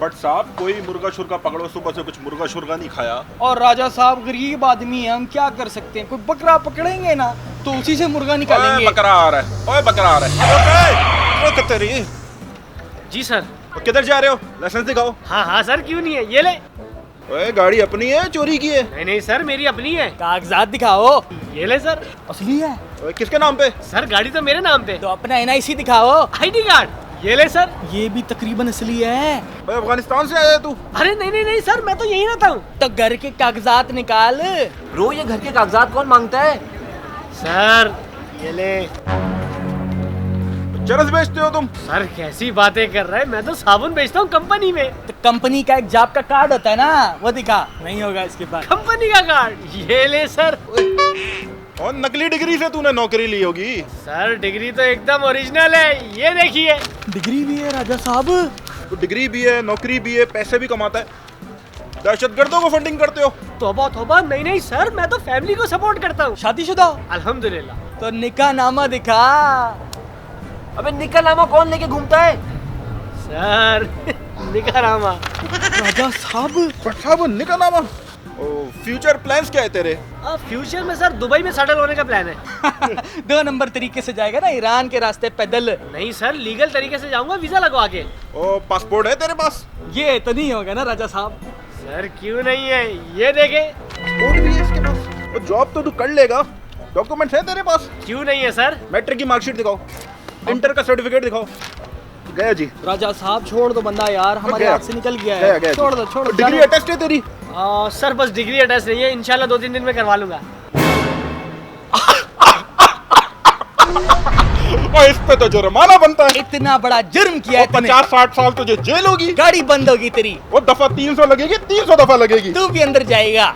But साहब कोई मुर्गा शुर्गा पकड़ो, सुबह से कुछ मुर्गा शुर्गा नहीं खाया। और राजा साहब गरीब आदमी है, हम क्या कर सकते हैं? कोई बकरा पकड़ेंगे ना तो उसी से मुर्गा निकालेंगे। ओए बकरा आ रहा है, ओए बकरा आ रहा है। ओए तेरी जी सर। किधर जा रहे हो? लाइसेंस दिखाओ। हाँ हाँ सर, क्यों नहीं है, ये ले। ओए गाड़ी अपनी है चोरी की है? नहीं नहीं सर, मेरी अपनी है। कागजात दिखाओ। ये ले सर। असली है? ओए किसके नाम पे? सर गाड़ी तो मेरे नाम पे। तो अपना NIC दिखाओ। ID card. ये ले सर। ये भी तकरीबन असली है। ओए अफगानिस्तान से आया है तू? अरे नहीं नहीं नहीं सर, मैं तो यही रहता हूँ। तो घर के कागजात निकाल। ब्रो ये घर के कागजात कौन मांगता है? सर ये ले। चरस बेचते हो तुम? सर कैसी बातें कर रहे हैं, मैं तो साबुन बेचता हूँ कंपनी में। तो कंपनी का एक जॉब का कार्ड होता है ना, वो दिखा। नहीं होगा इसके पास। कंपनी का कार्ड। ये ले सर। और नकली डिग्री से तूने नौकरी ली होगी। सर डिग्री तो एकदम ओरिजिनल है, ये देखिए। डिग्री भी है राजा साहब। तो डिग्री भी है, नौकरी भी है, पैसे भी कमाता है, दहशतगर्दों को फंडिंग करते हो। तौबा तौबा, नहीं नहीं सर, मैं तो फैमिली को सपोर्ट करता हूँ। शादीशुदा? अल्हम्दुलिल्लाह। तो निकाह नामा दिखा। अबे निकलनामा कौन लेके घूमता है? सर निकारामा। राजा साहब निकलनामा। फ्यूचर प्लान्स क्या है तेरे? फ्यूचर में सर दुबई में सेटल होने का प्लान है। 2 नंबर तरीके से जाएगा ना, ईरान के रास्ते पैदल। नहीं सर, लीगल तरीके से जाऊंगा, वीजा लगवा के। ओ पासपोर्ट है तेरे पास? ये तो नहीं होगा ना राजा साहब? सर क्यों नहीं है, ये देखे। पासपोर्ट भी है इसके पास। तो जॉब तो तू कर लेगा, डॉक्यूमेंट्स है तेरे पास? क्यों नहीं है सर? मैट्रिक की मार्कशीट दिखाओ, इंटर का सर्टिफिकेट दिखाओ। गया जी। राजा साहब छोड़ दो बंदा यार, हमारे गया। हाथ से निकल गया गया, है। गया छोड़ जी। दो छोड़ दो। डिग्री जानो। अटेस्ट है तेरी? सर बस डिग्री अटैच नहीं है, इंशाल्लाह 2-3 दिन में करवा लूंगा। और इस पे तो जुर्माना बनता है। इतना बड़ा जुर्म किया है तूने। 50-60 साल तुझे जेल होगी। गाड़ी बंद होगी तेरी। वो दफा 300 लगेगी, 300 दफा लगेगी। तू भी अंदर जाएगा।